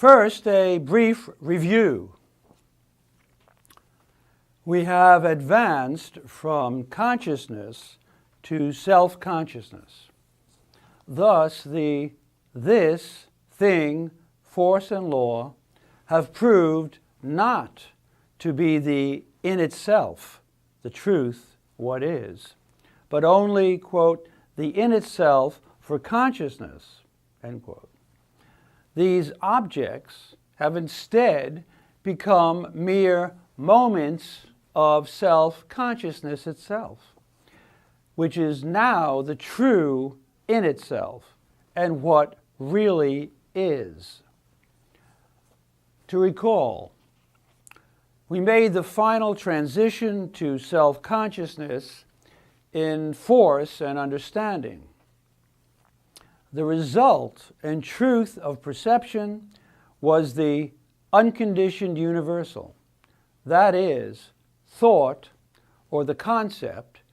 First, a brief review. We have advanced from consciousness to self-consciousness. Thus, the this, thing, force, and law have proved not to be the in itself, the truth, what is, but only, quote, the in itself for consciousness, end quote. These objects have instead become mere moments of self-consciousness itself, which is now the true in itself and what really is. To recall, we made the final transition to self-consciousness in force and understanding. The result and truth of perception was the unconditioned universal, that is, thought or the concept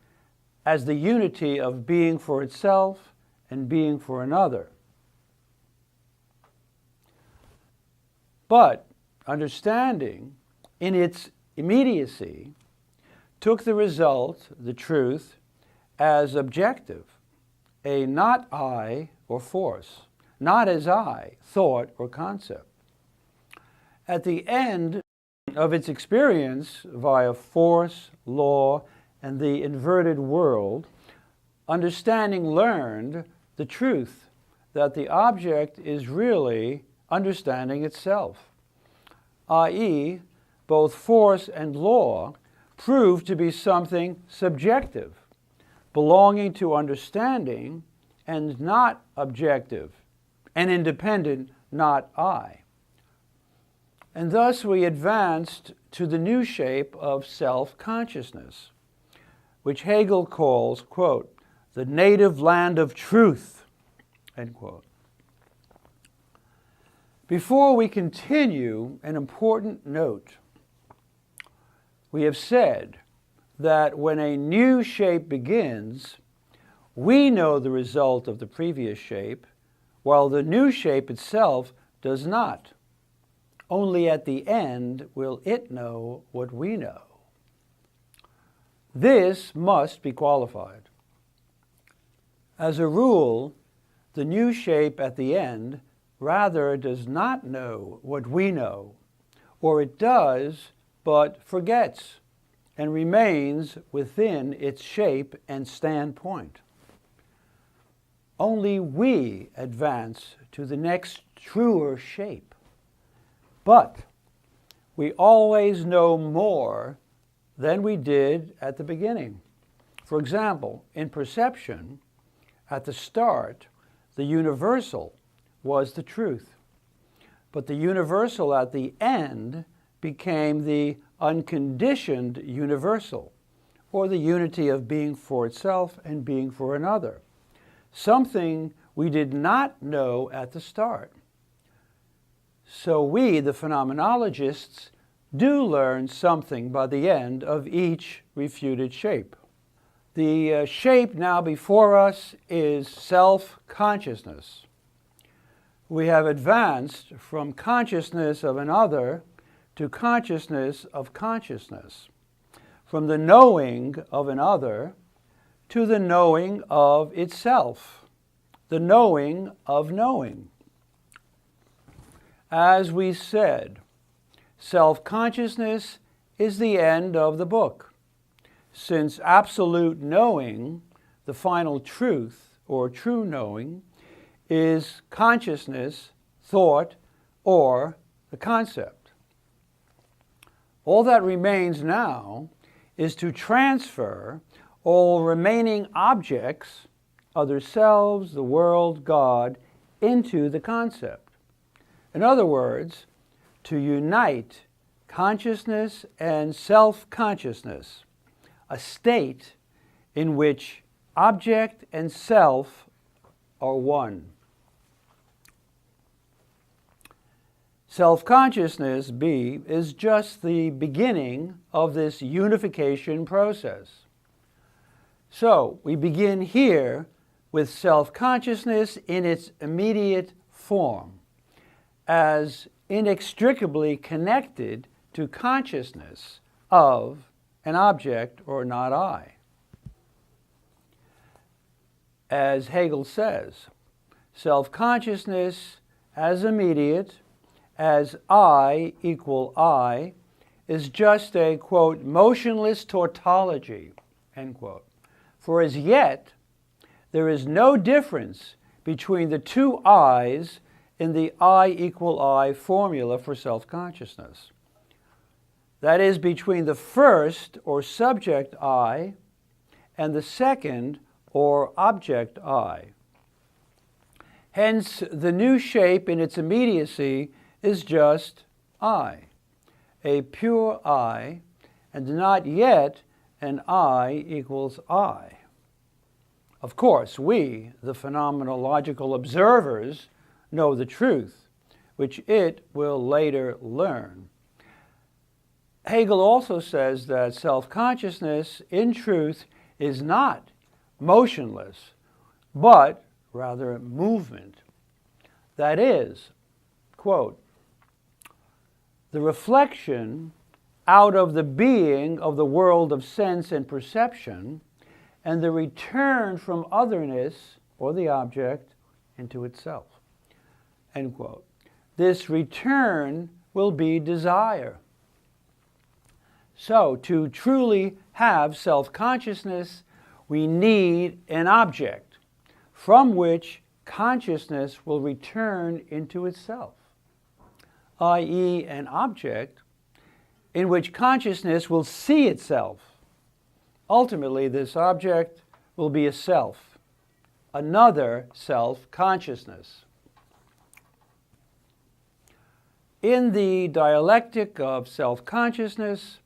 as the unity of being for itself and being for another. But understanding, in its immediacy, took the result, the truth, as objective, a not I or force, not as I, thought or concept. At the end of its experience via force, law, and the inverted world, understanding learned the truth that the object is really understanding itself, i.e., both force and law prove to be something subjective, belonging to understanding and not objective, and independent, not I. And thus we advanced to the new shape of self-consciousness, which Hegel calls, quote, the native land of truth, end quote. Before we continue, an important note. We have said that when a new shape begins, we know the result of the previous shape, while the new shape itself does not. Only at the end will it know what we know. This must be qualified. As a rule, the new shape at the end rather does not know what we know, or it does, but forgets and remains within its shape and standpoint. Only we advance to the next truer shape. But we always know more than we did at the beginning. For example, in perception, at the start, the universal was the truth. But the universal at the end became the unconditioned universal, or the unity of being for itself and being for another, something we did not know at the start. So we, the phenomenologists, do learn something by the end of each refuted shape. The shape now before us is self-consciousness. We have advanced from consciousness of another to consciousness of consciousness, from the knowing of another to the knowing of itself, the knowing of knowing. As we said, self-consciousness is the end of the book, since absolute knowing, the final truth or true knowing, is consciousness, thought, or the concept. All that remains now is to transfer all remaining objects, other selves, the world, God, into the concept. In other words, to unite consciousness and self-consciousness, a state in which object and self are one. Self-consciousness, B, is just the beginning of this unification process. So we begin here with self-consciousness in its immediate form, as inextricably connected to consciousness of an object or not I. As Hegel says, self-consciousness as immediate, as I equal I, is just a, quote, motionless tautology, end quote. For as yet, there is no difference between the two I's in the I equal I formula for self-consciousness. That is, between the first or subject I and the second or object I. Hence, the new shape in its immediacy is just I, a pure I, and not yet an I equals I. Of course, we, the phenomenological observers, know the truth, which it will later learn. Hegel also says that self-consciousness, in truth, is not motionless, but rather movement. That is, quote, the reflection out of the being of the world of sense and perception, and the return from otherness, or the object, into itself, end quote. This return will be desire. So, to truly have self-consciousness, we need an object from which consciousness will return into itself, i.e., an object in which consciousness will see itself. Ultimately, this object will be a self, another self-consciousness. In the dialectic of self-consciousness,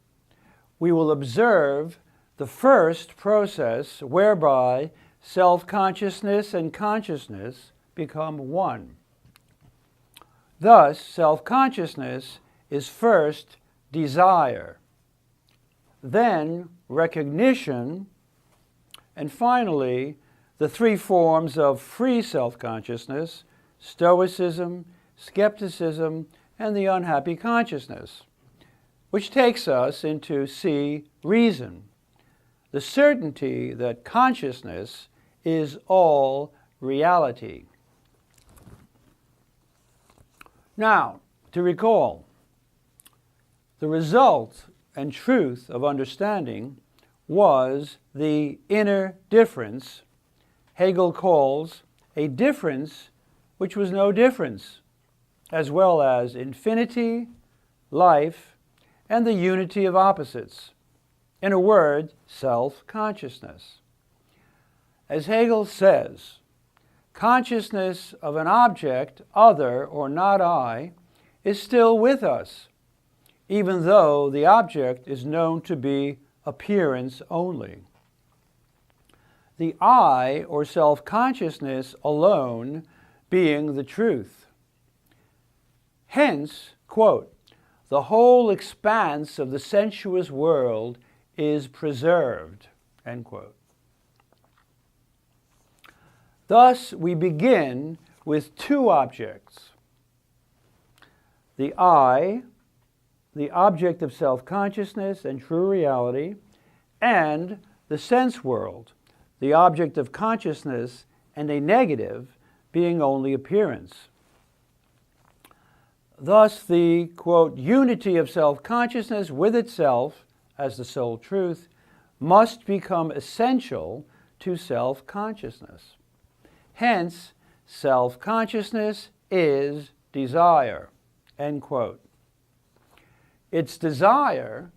we will observe the first process whereby self-consciousness and consciousness become one. Thus, self-consciousness is first desire, then recognition, and finally, the three forms of free self-consciousness: stoicism, skepticism, and the unhappy consciousness, which takes us into C, reason, the certainty that consciousness is all reality. Now, to recall, the result and truth of understanding was the inner difference Hegel calls a difference which was no difference, as well as infinity, life, and the unity of opposites. In a word, self-consciousness. As Hegel says, consciousness of an object, other or not I, is still with us, even though the object is known to be appearance only. The I, or self-consciousness alone, being the truth. Hence, quote, the whole expanse of the sensuous world is preserved, end quote. Thus, we begin with two objects: the I, the object of self-consciousness and true reality, and the sense world, the object of consciousness and a negative, being only appearance. Thus, the, quote, unity of self-consciousness with itself as the sole truth must become essential to self-consciousness. Hence, self-consciousness is desire, end quote. Its desire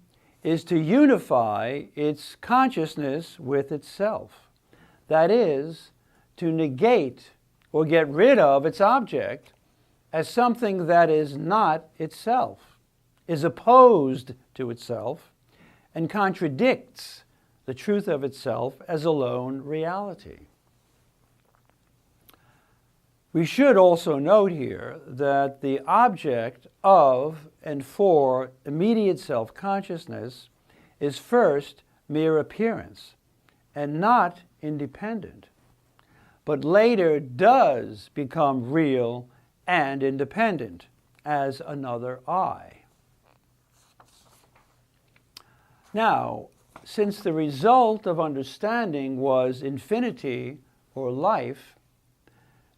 is to unify its consciousness with itself. That is, to negate or get rid of its object as something that is not itself, is opposed to itself, and contradicts the truth of itself as alone reality. We should also note here that the object of and for immediate self-consciousness is first mere appearance and not independent, but later does become real and independent, as another I. Now, since the result of understanding was infinity or life,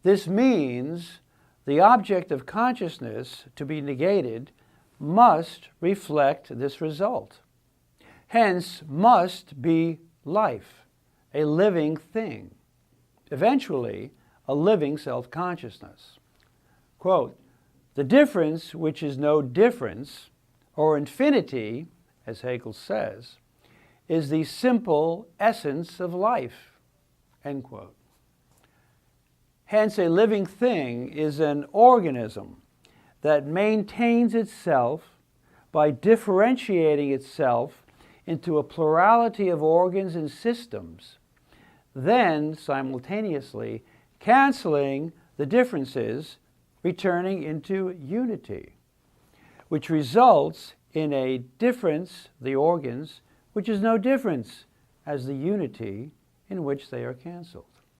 this means the object of consciousness to be negated must reflect this result. Hence, must be life, a living thing, eventually a living self-consciousness. Quote, "The difference which is no difference, or infinity, as Hegel says, is the simple essence of life." End quote. Hence, a living thing is an organism that maintains itself by differentiating itself into a plurality of organs and systems, then simultaneously canceling the differences, returning into unity, which results in a difference, the organs, which is no difference as the unity in which they are cancelled.